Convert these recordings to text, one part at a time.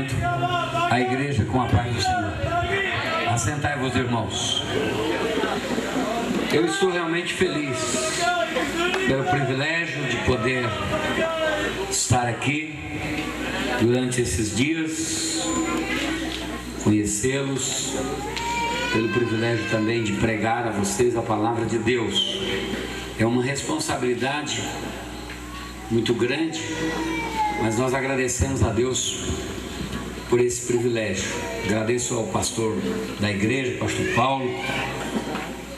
cumprimento a igreja com a paz do Senhor. Assentai-vos, irmãos. Eu estou realmente feliz pelo privilégio de poder estar aqui durante esses dias, conhecê-los, pelo privilégio também de pregar a vocês a palavra de Deus. É uma responsabilidade muito grande, mas nós agradecemos a Deus por esse privilégio. Agradeço ao pastor da igreja, pastor Paulo,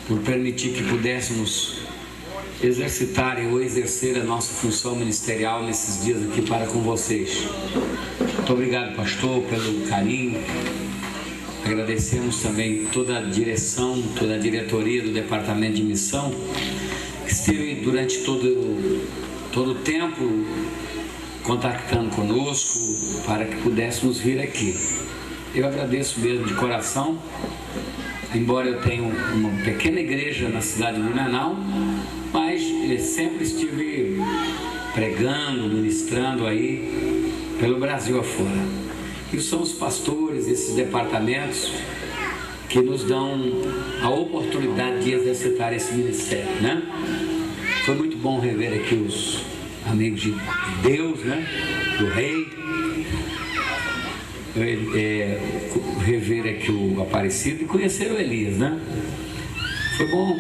por permitir que pudéssemos exercitar ou exercer a nossa função ministerial nesses dias aqui para com vocês. Muito obrigado, pastor, pelo carinho. Agradecemos também toda a direção, toda a diretoria do departamento de missão, que esteve durante todo o tempo contactando conosco para que pudéssemos vir aqui. Eu agradeço mesmo de coração, embora eu tenha uma pequena igreja na cidade de Blumenau, mas sempre estive pregando, ministrando aí pelo Brasil afora. E são os pastores, esses departamentos, que nos dão a oportunidade de exercitar esse ministério, né? Foi muito bom rever aqui os amigos de Deus, né? Do Rei. Rever aqui o Aparecido e conhecer o Elias, né? Foi bom.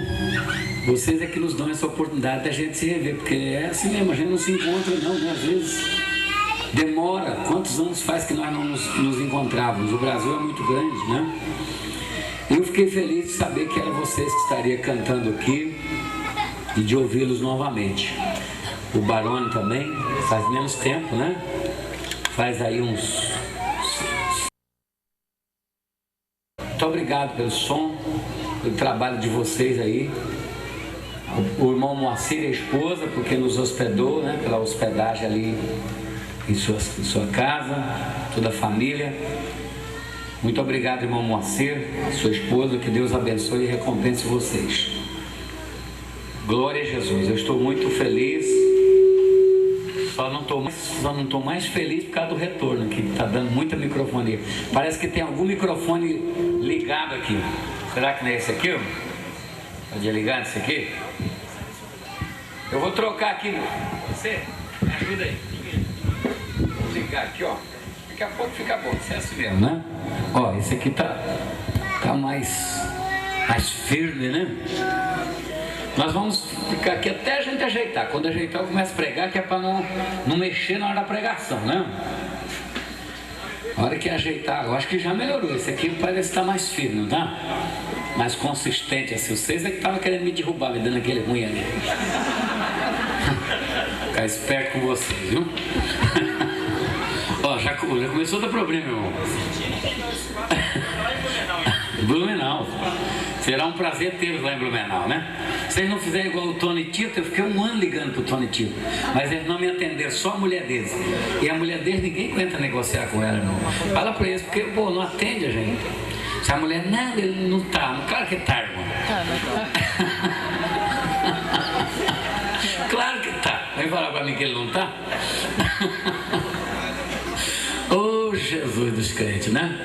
Vocês é que nos dão essa oportunidade da gente se rever, porque é assim mesmo, a gente não se encontra não, né? Às vezes demora. Quantos anos faz que nós não nos encontrávamos? O Brasil é muito grande, né? Eu fiquei feliz de saber que era vocês que estariam cantando aqui e de ouvi-los novamente. O Barone também, faz menos tempo, né? Faz aí uns... Muito obrigado pelo som, pelo trabalho de vocês aí. O irmão Moacir e a esposa, porque nos hospedou, né? Pela hospedagem ali em sua casa, toda a família. Muito obrigado, irmão Moacir, sua esposa, que Deus abençoe e recompense vocês. Glória a Jesus. Eu estou muito feliz. Só não estou mais feliz por causa do retorno, que está dando muita microfonia. Parece que tem algum microfone ligado aqui. Será que não é esse aqui? Pode ligar esse aqui? Eu vou trocar aqui. Você me ajuda aí. Vou ligar aqui, ó. Daqui a pouco fica bom. Isso é assim mesmo, né? Ó, esse aqui tá mais firme, né? Nós vamos ficar aqui até a gente ajeitar. Quando ajeitar eu começo a pregar, que é para não mexer na hora da pregação, né? A hora que ajeitar, eu acho que já melhorou. Esse aqui parece estar mais firme, não tá? Mais consistente assim. Vocês é que estavam querendo me derrubar, me dando aquele ruim ali. Ficar esperto com vocês, viu? Ó, já começou a dar problema, irmão. Blumenau. Será um prazer tê-los lá em Blumenau, né? Se eles não fizerem igual o Tony Tito, eu fiquei um ano ligando pro Tony Tito, mas eles não me atenderam, só a mulher deles. E a mulher deles, ninguém aguenta negociar com ela, irmão. Fala pra eles, porque, pô, não atende a gente. Se a mulher, não, ele não tá. Claro que tá, irmão. Claro que tá. Vem falar pra mim que ele não tá? Oh, Jesus dos crentes, né?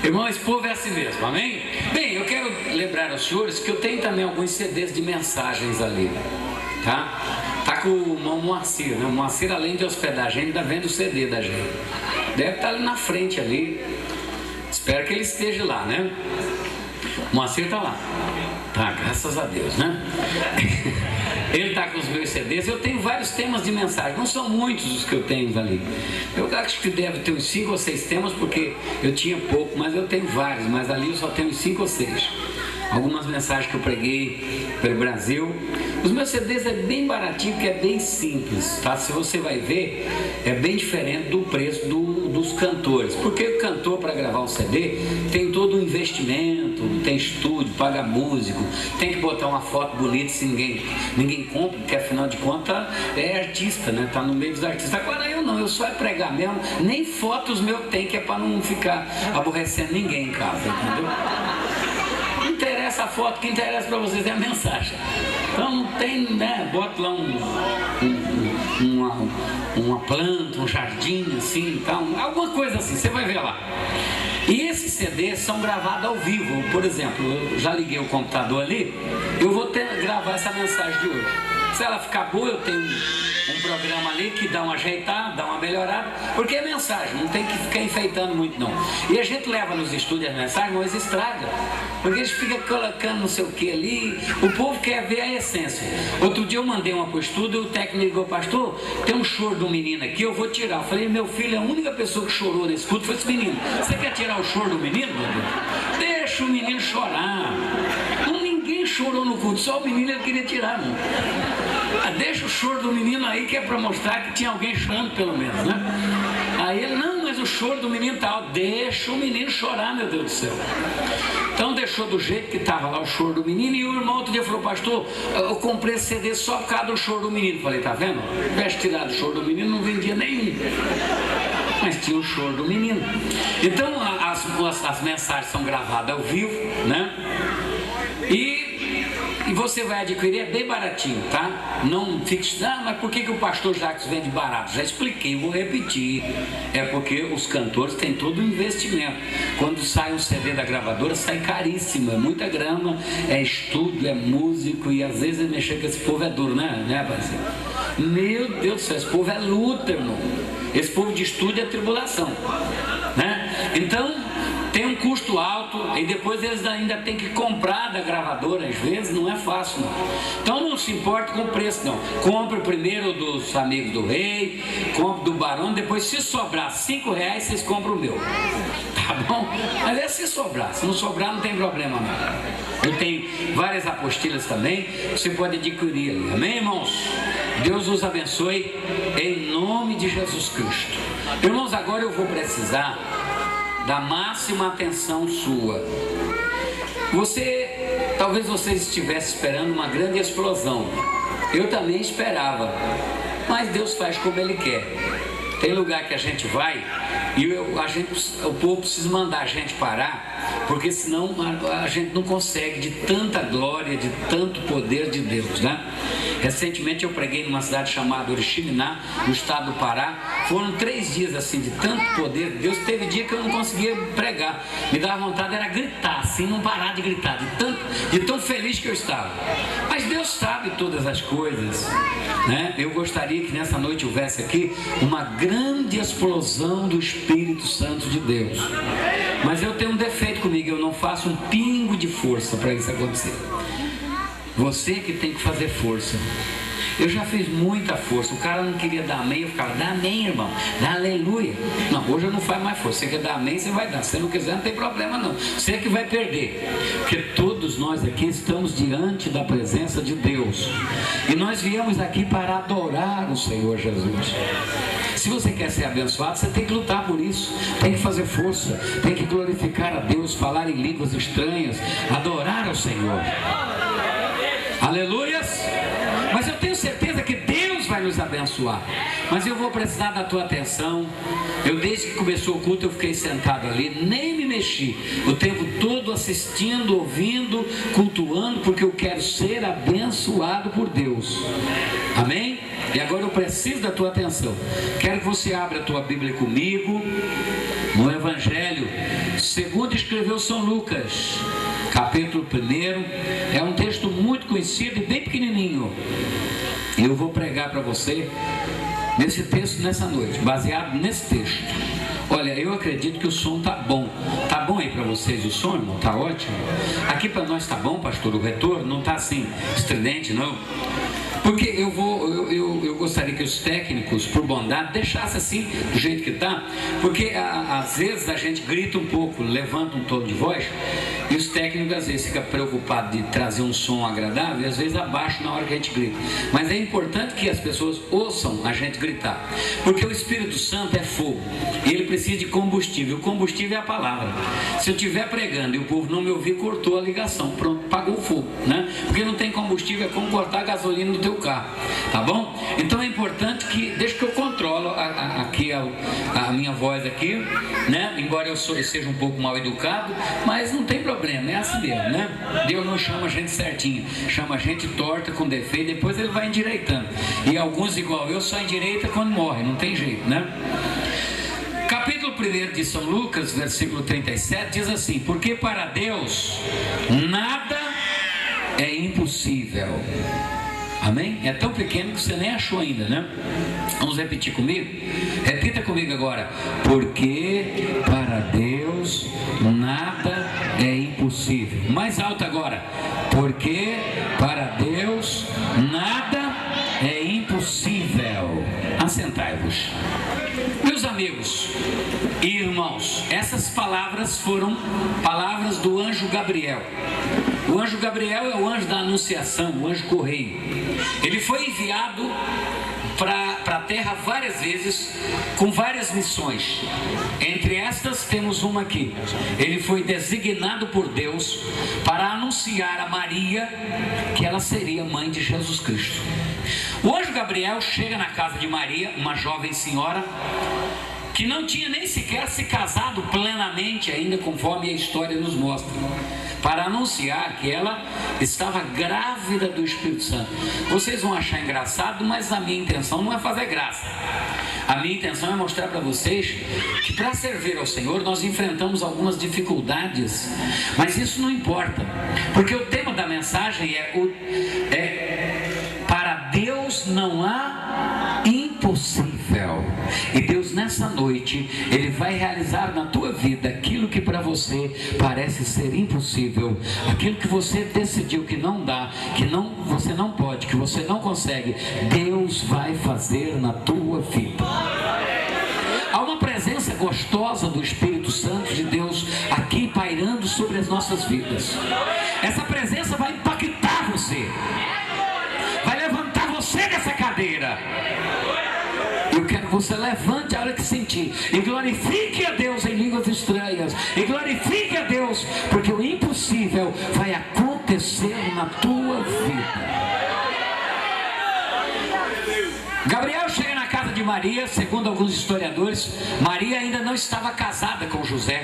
Irmão, esse povo é assim mesmo, amém? Bem, eu quero lembrar aos senhores que eu tenho também alguns CDs de mensagens ali, tá? Tá com o irmão Moacir, né? O Moacir, além de hospedar a gente, ainda vende o CD da gente. Deve estar ali na frente ali. Espero que ele esteja lá, né? O Moacir tá lá. Tá, graças a Deus, né? Ele tá com os meus CDs. Eu tenho vários temas de mensagem. Não são muitos os que eu tenho ali. Eu acho que deve ter uns 5 ou 6 temas, porque eu tinha pouco, mas eu tenho vários. Mas ali eu só tenho 5 ou 6. Algumas mensagens que eu preguei pelo Brasil. Os meus CDs é bem baratinho, porque é bem simples, tá? Se você vai ver, é bem diferente do preço dos cantores. Porque o cantor, para gravar um CD, tem todo um investimento, tem estúdio, paga músico, tem que botar uma foto bonita, se ninguém compra, porque afinal de contas é artista, né? Tá no meio dos artistas. Agora eu não, eu só é pregar mesmo, nem fotos meus tem, que é para não ficar aborrecendo ninguém em casa, entendeu? Não interessa interessa a foto, o que interessa para vocês é a mensagem. Então não tem, né? Bota lá uma planta, um jardim assim, então, alguma coisa assim, você vai ver lá. E esses CDs são gravados ao vivo. Por exemplo, eu já liguei o computador ali, eu vou gravar essa mensagem de hoje. Se ela ficar boa, eu tenho um programa ali que dá uma ajeitada, dá uma melhorada, porque é mensagem, não tem que ficar enfeitando muito não. E a gente leva nos estúdios as mensagens, mas estraga, porque a gente fica colocando não sei o que ali, o povo quer ver a essência. Outro dia eu mandei uma para o estúdio, o técnico ligou: pastor, tem um choro do menino aqui, eu vou tirar. Eu falei: meu filho, a única pessoa que chorou nesse culto foi esse menino. Você quer tirar o choro do menino, meu Deus? Deixa o menino chorar. Ninguém chorou no culto, só o menino ele queria tirar, não. Deixa o choro do menino aí, que é para mostrar que tinha alguém chorando pelo menos, né? Aí ele: não, mas o choro do menino tá alto. Deixa o menino chorar, meu Deus do céu. Então deixou do jeito que estava lá o choro do menino. E o irmão outro dia falou: pastor, eu comprei esse CD só por causa do choro do menino. Falei: tá vendo? Se tivesse tirado o choro do menino, não vendia nenhum, mas tinha o choro do menino. Então as mensagens são gravadas ao vivo, né? E você vai adquirir, é bem baratinho, tá? Não fique, mas por que o pastor Jacques vende barato? Já expliquei, vou repetir. É porque os cantores têm todo o investimento. Quando sai um CD da gravadora, sai caríssimo, é muita grana, é estúdio, é músico, e às vezes mexer com esse povo é duro, né, parceiro? Meu Deus do céu, esse povo é luta, irmão. Esse povo de estúdio é tribulação, né? Então tem um custo alto, e depois eles ainda têm que comprar da gravadora, às vezes não é fácil não. Então não se importa com o preço não. Compre primeiro dos Amigos do Rei, compre do Barão, depois se sobrar R$5, vocês compram o meu. Tá bom? Mas é se sobrar, se não sobrar não tem problema não. Eu tenho várias apostilas também, você pode adquirir ali. Amém, irmãos? Deus nos abençoe em nome de Jesus Cristo. Irmãos, agora eu vou precisar da máxima atenção sua. Talvez vocês estivessem esperando uma grande explosão. Eu também esperava, mas Deus faz como Ele quer. Tem lugar que a gente vai e o povo precisa mandar a gente parar, porque senão a gente não consegue, de tanta glória, de tanto poder de Deus, né? Recentemente eu preguei numa cidade chamada Oriximiná, no estado do Pará. Foram 3 dias assim, de tanto poder de Deus. Teve dia que eu não conseguia pregar, me dava vontade era gritar, assim, não parar de gritar, de tão feliz que eu estava. Mas Deus sabe todas as coisas, né? Eu gostaria que nessa noite houvesse aqui uma grande explosão do Espírito Santo de Deus. Mas eu tenho um defeito comigo, eu não faço um pingo de força para isso acontecer. Você que tem que fazer força. Eu já fiz muita força. O cara não queria dar amém, eu ficava: dá amém, irmão, dá aleluia. Não, hoje eu não faço mais força. Você quer dar amém, você vai dar. Se você não quiser, não tem problema não. Você que vai perder. Porque todos nós aqui estamos diante da presença de Deus. E nós viemos aqui para adorar o Senhor Jesus. Se você quer ser abençoado, você tem que lutar por isso. Tem que fazer força. Tem que glorificar a Deus, falar em línguas estranhas, adorar ao Senhor. Aleluias! Mas eu tenho certeza que Deus vai nos abençoar. Mas eu vou precisar da tua atenção. Desde que começou o culto, eu fiquei sentado ali, nem me mexi, o tempo todo assistindo, ouvindo, cultuando, porque eu quero ser abençoado por Deus. Amém? E agora eu preciso da tua atenção. Quero que você abra a tua Bíblia comigo no Evangelho segundo escreveu São Lucas, capítulo 1. É um texto muito conhecido e bem pequenininho. E eu vou pregar para você nesse texto nessa noite, baseado nesse texto. Olha, eu acredito que o som tá bom. Tá bom aí para vocês o som, irmão? Tá ótimo? Aqui para nós tá bom, pastor? O retorno não tá assim estridente, não? Porque eu gostaria que os técnicos, por bondade, deixassem assim, do jeito que está, porque às vezes a gente grita um pouco, levanta um tom de voz, e os técnicos às vezes ficam preocupados de trazer um som agradável, e às vezes abaixam na hora que a gente grita. Mas é importante que as pessoas ouçam a gente gritar, porque o Espírito Santo é fogo, e ele precisa de combustível. O combustível é a palavra. Se eu estiver pregando e o povo não me ouvir, cortou a ligação, pronto, pagou o fogo, né? Porque não tem combustível, é como cortar a gasolina no teu carro, tá bom? Então é importante que, desde que eu controlo aqui a minha voz aqui, né? Embora eu seja um pouco mal educado, mas não tem problema, é assim mesmo, né? Deus não chama a gente certinho, chama a gente torta, com defeito, depois ele vai endireitando. E alguns, igual eu, só endireita quando morre, não tem jeito, né? Capítulo 1 de São Lucas, versículo 37, diz assim: porque para Deus nada é impossível. Amém? É tão pequeno que você nem achou ainda, né? Vamos repetir comigo? Repita comigo agora. Porque para Deus nada é impossível. Mais alto agora. Porque para Deus nada é impossível. Assentai-vos. Meus amigos e irmãos, essas palavras foram palavras do anjo Gabriel. O anjo Gabriel é o anjo da anunciação, o anjo correio. Ele foi enviado para a terra várias vezes, com várias missões. Entre estas temos uma aqui. Ele foi designado por Deus para anunciar a Maria que ela seria mãe de Jesus Cristo. O anjo Gabriel chega na casa de Maria, uma jovem senhora que não tinha nem sequer se casado plenamente ainda, conforme a história nos mostra, para anunciar que ela estava grávida do Espírito Santo. Vocês vão achar engraçado, mas a minha intenção não é fazer graça. A minha intenção é mostrar para vocês que para servir ao Senhor nós enfrentamos algumas dificuldades, mas isso não importa, porque o tema da mensagem para Deus não há impossível. E Deus nessa noite, Ele vai realizar na tua vida aquilo que para você parece ser impossível, aquilo que você decidiu que não dá, você não pode, que você não consegue. Deus vai fazer na tua vida. Há uma presença gostosa do Espírito Santo de Deus aqui pairando sobre as nossas vidas. Essa presença vai impactar você, vai levantar você dessa cadeira. Eu quero que você levante a hora que sentir e glorifique a Deus em línguas estranhas, e glorifique a Deus, porque o impossível vai acontecer na tua vida. Gabriel chega na casa de Maria. Segundo alguns historiadores, Maria ainda não estava casada com José,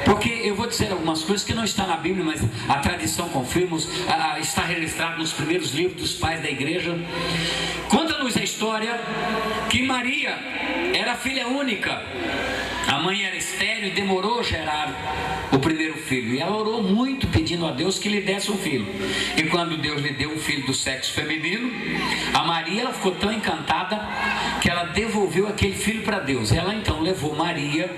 porque eu vou dizer algumas coisas que não está na Bíblia, mas a tradição confirma, está registrado nos primeiros livros dos pais da igreja. Conta-nos a história que Maria era filha única. A mãe era estéril e demorou a gerar o primeiro filho, e ela orou muito pedindo a Deus que lhe desse um filho. E quando Deus lhe deu um filho do sexo feminino, a Maria, ela ficou tão encantada que ela devolveu aquele filho para Deus. Ela então levou Maria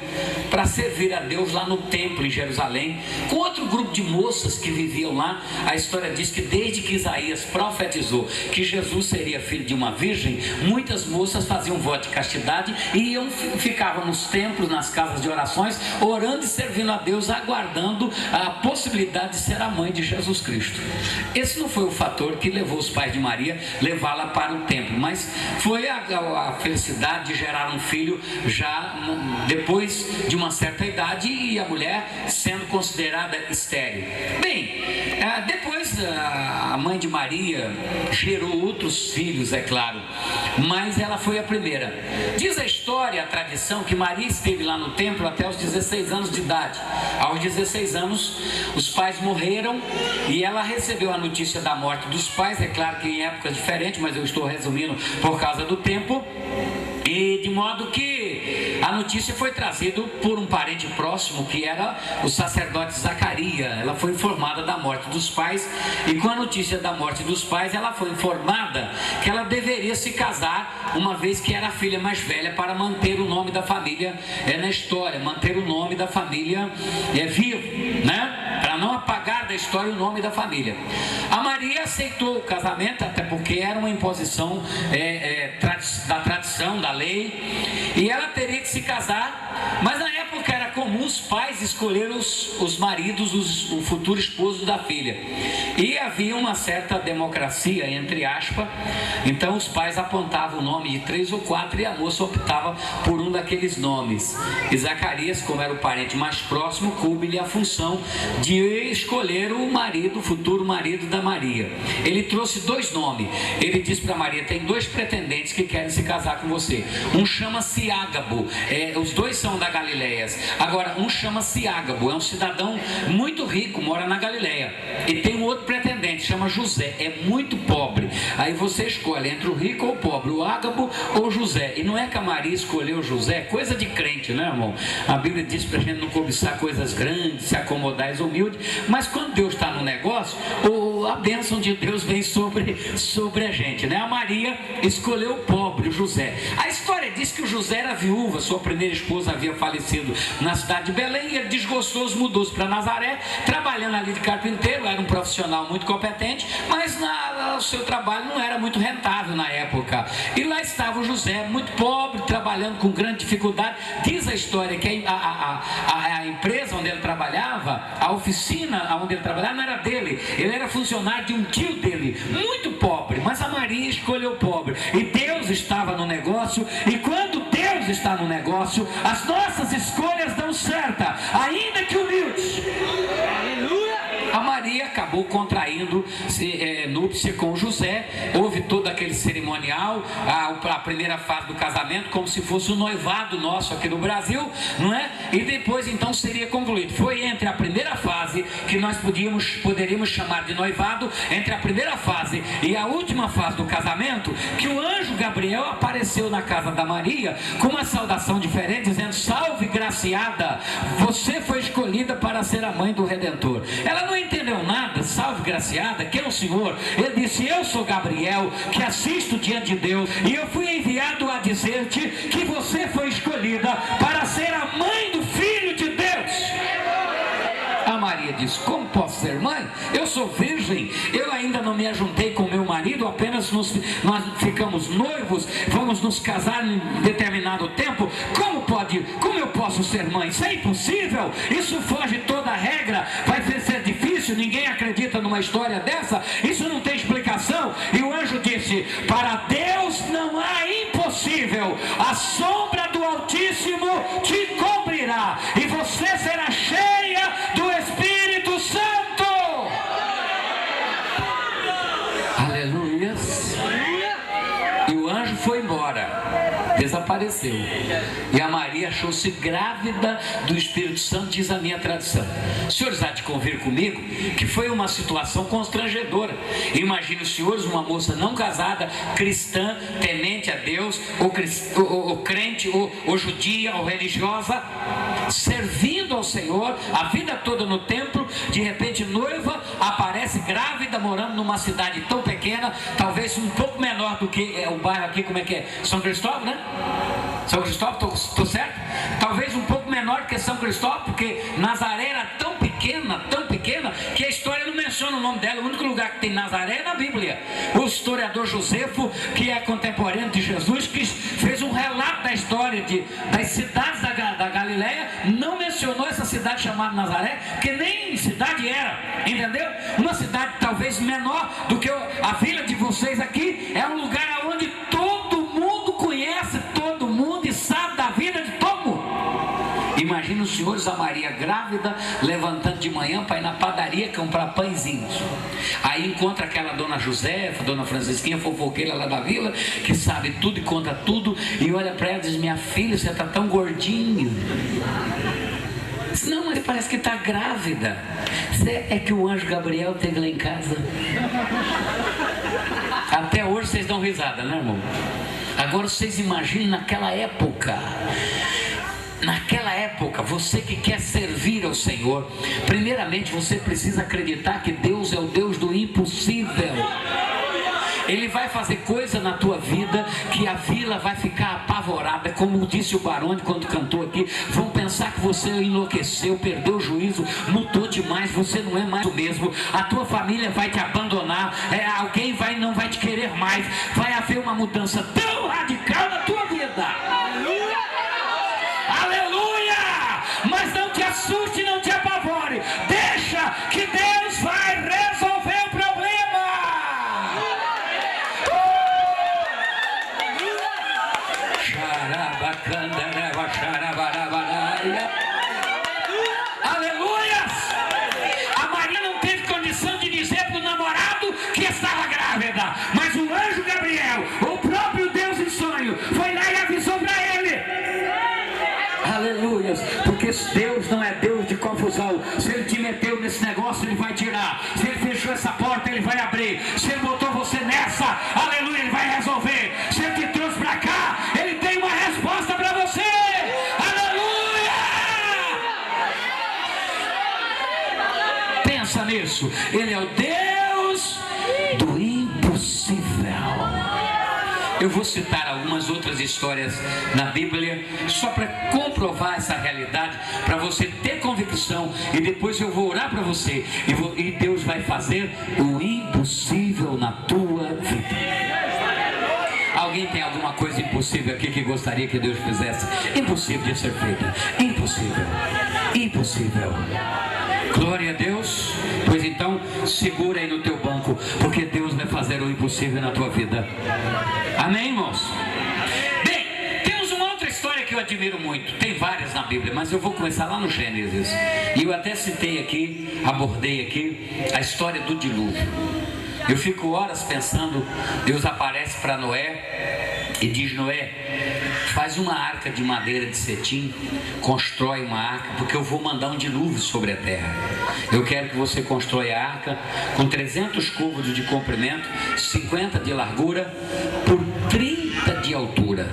para servir a Deus lá no templo em Jerusalém, com outro grupo de moças que viviam lá. A história diz que desde que Isaías profetizou que Jesus seria filho de uma virgem, muitas moças faziam voto de castidade e ficavam nos templos, nas casas de orações, orando e servindo a Deus, aguardando a possibilidade de ser a mãe de Jesus Cristo. Esse não foi o fator que levou os pais de Maria levá-la para o templo, mas foi a felicidade de gerar um filho já depois de uma certa idade, e a mulher sendo considerada estéril. Bem, depois a mãe de Maria gerou outros filhos, é claro, mas ela foi a primeira. Diz a história, a tradição, que Maria esteve lá no templo até os 16 anos de idade. Aos 16 anos, os pais morreram e ela recebeu a notícia da morte dos pais. É claro que em épocas diferentes, mas eu estou resumindo por causa do tempo. E de modo que a notícia foi trazida por um parente próximo, que era o sacerdote Zacarias. Ela foi informada da morte dos pais, e com a notícia da morte dos pais, ela foi informada que ela deveria se casar, uma vez que era a filha mais velha, para manter o nome da família na história, manter o nome da família vivo, né? Para não apagar da história o nome da família. A Maria aceitou o casamento, até porque era uma imposição da tradição, da lei, e ela teria que se casar, mas na época era comum os pais escolheram os maridos, o futuro esposo da filha. E havia uma certa democracia, entre aspas. Então os pais apontavam o nome de 3 ou 4 e a moça optava por um daqueles nomes. E Zacarias, como era o parente mais próximo, coube-lhe a função de escolher o marido, o futuro marido da Maria. Ele trouxe 2 nomes. Ele disse para Maria: tem 2 pretendentes que querem se casar com você. Um chama-se Ágabo, os 2 são da Galileia. Agora, um chama-se Ágabo, é um cidadão muito rico, mora na Galileia. E tem um outro pretendente, chama José, é muito pobre. Aí você escolhe entre o rico ou o pobre, o Ágabo ou José. E não é que a Maria escolheu José, coisa de crente, né, irmão? A Bíblia diz para a gente não cobiçar coisas grandes, se acomodar e humilde. Mas quando Deus está no negócio, a bênção de Deus vem sobre a gente, né? A Maria escolheu o pobre, o José. A história diz que o José era viúva, sua primeira esposa havia falecido na cidade de Belém, e ele, desgostoso, mudou-se para Nazaré, trabalhando ali de carpinteiro. Era um profissional muito competente, mas o seu trabalho não era muito rentável na época. E lá estava o José, muito pobre, trabalhando com grande dificuldade. Diz a história que a empresa onde ele trabalhava, a oficina onde ele trabalhava, não era dele. Ele era funcionário de um tio dele, muito pobre, mas a Maria escolheu o pobre. E Deus estava no negócio, e quando Deus está no negócio, as nossas escolhas dão certa, ainda que humildes. A Maria acabou contraindo núpcia com José. Houve todo aquele cerimonial, a primeira fase do casamento, como se fosse o noivado nosso aqui no Brasil, não é? E depois então seria concluído. Foi entre a primeira fase, que nós poderíamos chamar de noivado, entre a primeira fase e a última fase do casamento, que o anjo Gabriel apareceu na casa da Maria com uma saudação diferente, dizendo: salve, graciada, você foi escolhida para ser a mãe do Redentor. Ela não entendeu nada. Salve, graciada, quem é o Senhor? Ele disse: eu sou Gabriel, que assisto diante de Deus, e eu fui enviado a dizer-te que você foi escolhida para ser a mãe do Filho de Deus. A Maria disse: como posso ser mãe? Eu sou virgem, eu ainda não me ajuntei com meu marido, apenas nós ficamos noivos, vamos nos casar em determinado tempo. Como eu posso ser mãe? Isso é impossível, isso foge toda a regra, vai ser difícil, ninguém acredita numa história dessa, isso não tem explicação. E o anjo disse: para Deus não há impossível, a sombra do Altíssimo te cobrirá, e você será cheia do Espírito Santo. Aleluia. E o anjo foi embora, desapareceu. E a Maria achou-se grávida do Espírito Santo, diz a minha tradição. Os senhores há de convir comigo que foi uma situação constrangedora. Imagine os senhores, uma moça não casada, cristã, temente a Deus, ou crente, ou judia, ou religiosa, servindo ao Senhor a vida toda no templo, de repente noiva, aparece grávida, morando numa cidade tão pequena, talvez um pouco menor do que o bairro aqui, como é que é? São Cristóvão, né? São Cristóvão, estou certo? Talvez um pouco menor que São Cristóvão, porque Nazaré era tão pequena, que a história não menciona o nome dela. O único lugar que tem Nazaré é na Bíblia. O historiador Josefo, que é contemporâneo de Jesus, que fez um relato da história das cidades da Galileia, não mencionou essa cidade chamada Nazaré, que nem cidade era, entendeu? Uma cidade talvez menor do que a vila de vocês aqui. É um lugar onde todo mundo conhece todo mundo e sabe da vida de todo mundo. Imagina os senhores, a Maria grávida, levantando de manhã para ir na padaria comprar pãezinhos. Aí encontra aquela dona Josefa, dona Francisquinha, fofoqueira lá da vila, que sabe tudo e conta tudo, e olha para ela e diz: minha filha, você está tão gordinha. Não, mas parece que está grávida. É que o anjo Gabriel teve lá em casa. Até hoje vocês dão risada, né, irmão? Agora vocês imaginem naquela época. Naquela época, você que quer servir ao Senhor, primeiramente você precisa acreditar que Deus é o Deus do impossível. Ele vai fazer coisa na tua vida que a vila vai ficar apavorada, como disse o Barone quando cantou aqui. Vão pensar que você enlouqueceu, perdeu o juízo, mudou demais, você não é mais o mesmo. A tua família vai te abandonar, alguém não vai te querer mais. Vai haver uma mudança tão radical na tua vida. Aleluia! Aleluia! Mas não te grávida. Mas o anjo Gabriel, o próprio Deus em sonho, foi lá e avisou para ele. Aleluia, porque Deus não é Deus de confusão. Se Ele te meteu nesse negócio, Ele vai tirar. Se Ele fechou essa porta, Ele vai abrir. Se Ele botou você nessa, aleluia, Ele vai resolver. Se Ele te trouxe para cá, Ele tem uma resposta para você. Aleluia! Pensa nisso. Ele é o Deus do impossível. Eu vou citar algumas outras histórias na Bíblia, só para comprovar essa realidade, para você ter convicção, e depois eu vou orar para você, e Deus vai fazer o impossível na tua vida. Alguém tem alguma coisa impossível aqui que gostaria que Deus fizesse? Impossível de ser feita. Impossível. Impossível. Glória a Deus. Pois então, segura aí no teu banco, porque Deus vai fazer o impossível na tua vida. Amém, irmãos? Bem, temos uma outra história que eu admiro muito. Tem várias na Bíblia, mas eu vou começar lá no Gênesis. E eu até citei aqui, abordei aqui, a história do dilúvio. Eu fico horas pensando. Deus aparece para Noé e diz: Noé, faz uma arca de madeira de cetim, constrói uma arca, porque eu vou mandar um dilúvio sobre a terra. Eu quero que você constrói a arca com 300 côvados de comprimento, 50 de largura, por 30 de altura.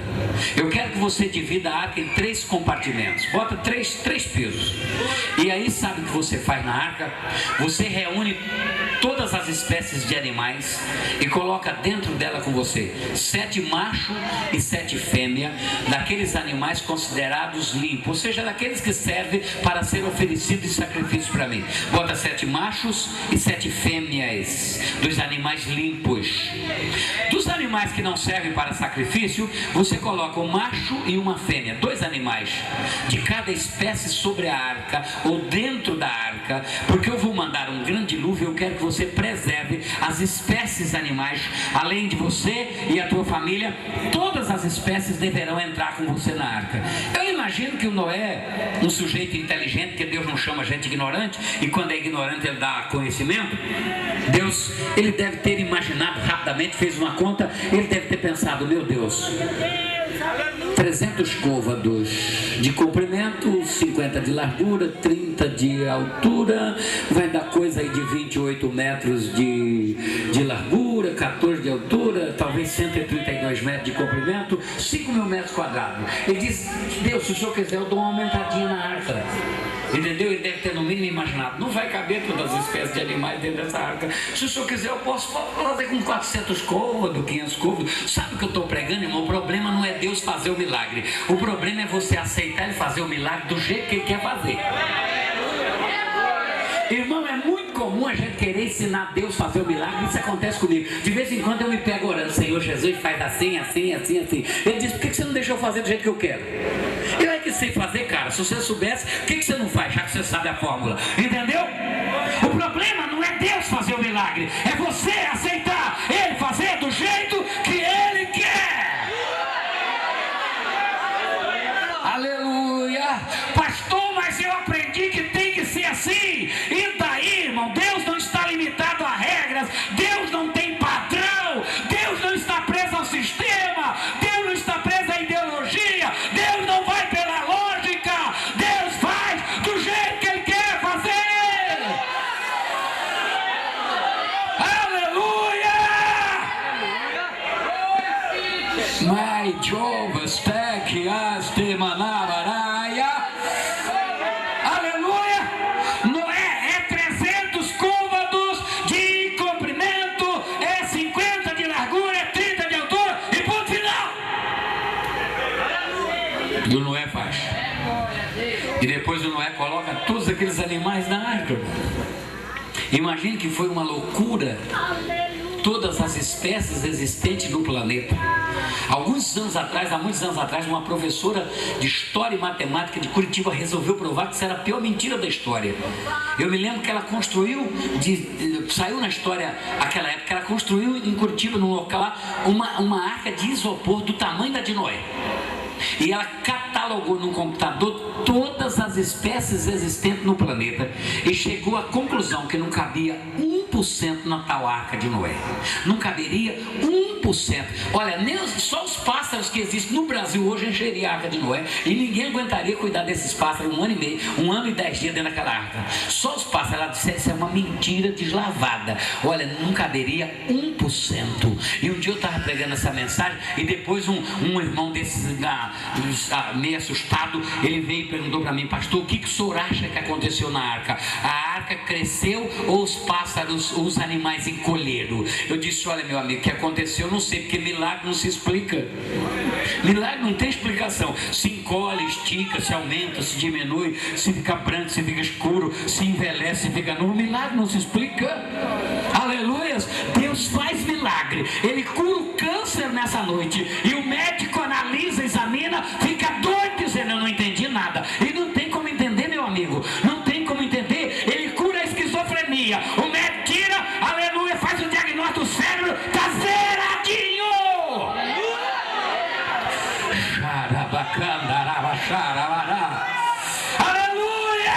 Eu quero que você divida a arca em 3 compartimentos, bota três pesos. E aí, sabe o que você faz na arca? Você reúne todas as espécies de animais e coloca dentro dela com você 7 machos e 7 fêmeas, daqueles animais considerados limpos, ou seja, daqueles que servem para ser oferecidos em sacrifício para mim. Bota 7 machos e 7 fêmeas dos animais limpos. Dos animais que não servem para sacrifício, você coloca um macho e uma fêmea, 2 animais de cada espécie sobre a arca ou dentro da arca, porque eu vou mandar um grande dilúvio. Eu quero que você preserve as espécies animais. Além de você e a tua família, todas as espécies deverão entrar com você na arca. Eu imagino que o Noé, um sujeito inteligente, que Deus não chama gente ignorante, e quando é ignorante ele dá conhecimento. Deus, ele deve ter imaginado rapidamente, fez uma conta, ele deve ter pensado: meu Deus, 300 côvados de comprimento, 50 de largura, 30 de altura, vai dar coisa aí de 28 metros de largura, 14 de altura, talvez 132 metros de comprimento, 5 mil metros quadrados. Ele diz: Deus, se o Senhor quiser, eu dou uma aumentadinha na arca. Entendeu? Ele deve ter no mínimo imaginado: não vai caber todas as espécies de animais dentro dessa arca. Se o Senhor quiser, eu posso fazer com 400 côvados, 500 côvados. Sabe o que eu estou pregando, irmão? O problema não é Deus fazer o milagre. O problema é você aceitar Ele fazer o milagre do jeito que Ele quer fazer. Irmão, é muito comum a gente querer ensinar Deus a fazer o milagre. Isso acontece comigo. De vez em quando eu me pego orando: Senhor Jesus, faz assim, assim, assim, assim. Ele diz: por que você não deixou fazer do jeito que eu quero? Eu é que sei fazer, cara. Se você soubesse, por que você não faz, já que você sabe a fórmula? Entendeu? O problema não é Deus fazer o milagre, é você aceitar Ele fazer do jeito que Ele quer. Aleluia. Pastor, mas eu aprendi que tem que ser assim. E daí, irmão? Deus não está limitado a regras. Deus não tem padrão. Deus não está preso ao sistema. Deus não está preso à ideologia. Deus não vai pela lógica. Deus faz do jeito que Ele quer fazer. Aleluia. My job is take as de manabaraia. Aleluia. Noé é 300 côvados de comprimento, é 50 de largura, é 30 de altura e ponto final. E o Noé faz. E depois o Noé coloca todos aqueles animais na arca. Imagine que foi uma loucura. Todas as espécies existentes no planeta. Há muitos anos atrás, uma professora de História e Matemática de Curitiba resolveu provar que isso era a pior mentira da história. Eu me lembro que ela construiu, saiu na história aquela época, ela construiu em Curitiba, num local lá, uma arca de isopor do tamanho da de Noé. E ela catalogou num computador todas as espécies existentes no planeta e chegou à conclusão que não cabia 1% 1% na tal arca de Noé. Não caberia 1%. Olha, nem só os pássaros que existem no Brasil hoje encheria a arca de Noé. E ninguém aguentaria cuidar desses pássaros 1 ano e meio, 1 ano e 10 dias dentro daquela arca. Só os pássaros. Ela disse, isso é uma mentira deslavada. Olha, não caberia 1%. E um dia eu estava pregando essa mensagem e depois um irmão desses meio assustado, ele veio e perguntou para mim, pastor, o que o senhor acha que aconteceu na arca? A arca cresceu ou os pássaros, os animais encolheram? Eu disse, olha meu amigo, o que aconteceu eu não sei, porque milagre não se explica. Milagre não tem explicação. Se encolhe, estica, se aumenta, se diminui, se fica branco, se fica escuro, se envelhece, se fica novo. Milagre não se explica. Aleluias. Deus faz milagre. Ele cura o câncer nessa noite e o médico analisa, examina, fica doido dizendo, eu não entendi nada. E não tem como entender, meu amigo, não tem como entender. Ele cura a esquizofrenia, o médico tira, aleluia, faz o diagnóstico do cérebro, está zeradinho. Aleluia.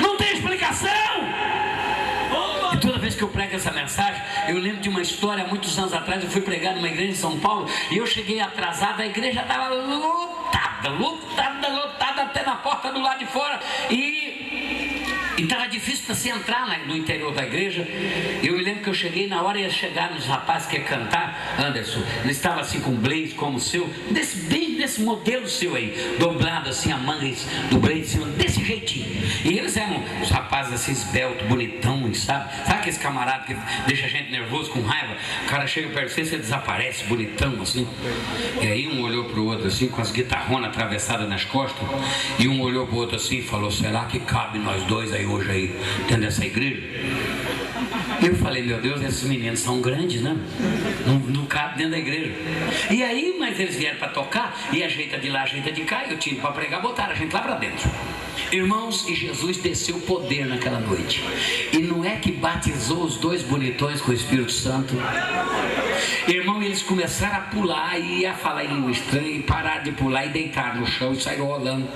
Não tem explicação. E toda vez que eu prego essa mensagem, eu lembro de uma história, há muitos anos atrás, eu fui pregar numa igreja em São Paulo, e eu cheguei atrasado, a igreja estava lotada até na porta do lado de fora, e estava difícil para se entrar no interior da igreja. Eu me lembro que eu cheguei, na hora ia chegar nos rapazes que ia cantar, Anderson, ele estava assim com um blaze como o seu, bem desse modelo seu aí, dobrado assim, a manga do blaze, desse jeitinho. E eles eram os rapazes assim, esbelto, bonitão, sabe aquele camarada que deixa a gente nervoso, com raiva? O cara chega perto de você, você desaparece, bonitão assim. E aí um olhou pro outro assim, com as guitarronas atravessadas nas costas, e um olhou pro outro assim e falou, será que cabe nós dois aí hoje aí dentro dessa igreja? Eu falei, meu Deus, esses meninos são grandes, né? Não cabe dentro da igreja. E aí, mas eles vieram para tocar, e ajeita de lá, ajeita de cá, eu tinha para pregar, botaram a gente lá para dentro. Irmãos, e Jesus desceu poder naquela noite. E não é que batizou os dois bonitões com o Espírito Santo? Irmão, eles começaram a pular e a falar em língua estranha, e pararam de pular e deitaram no chão e saíram rolando.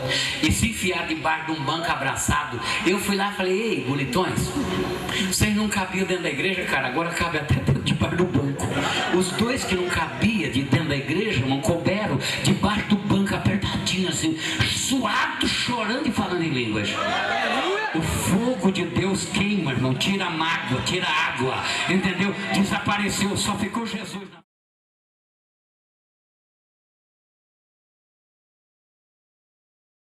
E se enfiaram debaixo de um banco abraçado. Eu fui lá e falei, ei, bonitões, vocês não cabiam dentro da igreja, cara, agora cabe até debaixo do banco. Os dois que não cabiam de dentro da igreja, não couberam debaixo do banco apertadinho assim, suado, chorando e falando em línguas. O fogo de Deus queima, irmão, tira mágoa, tira água, entendeu? Desapareceu, só ficou Jesus na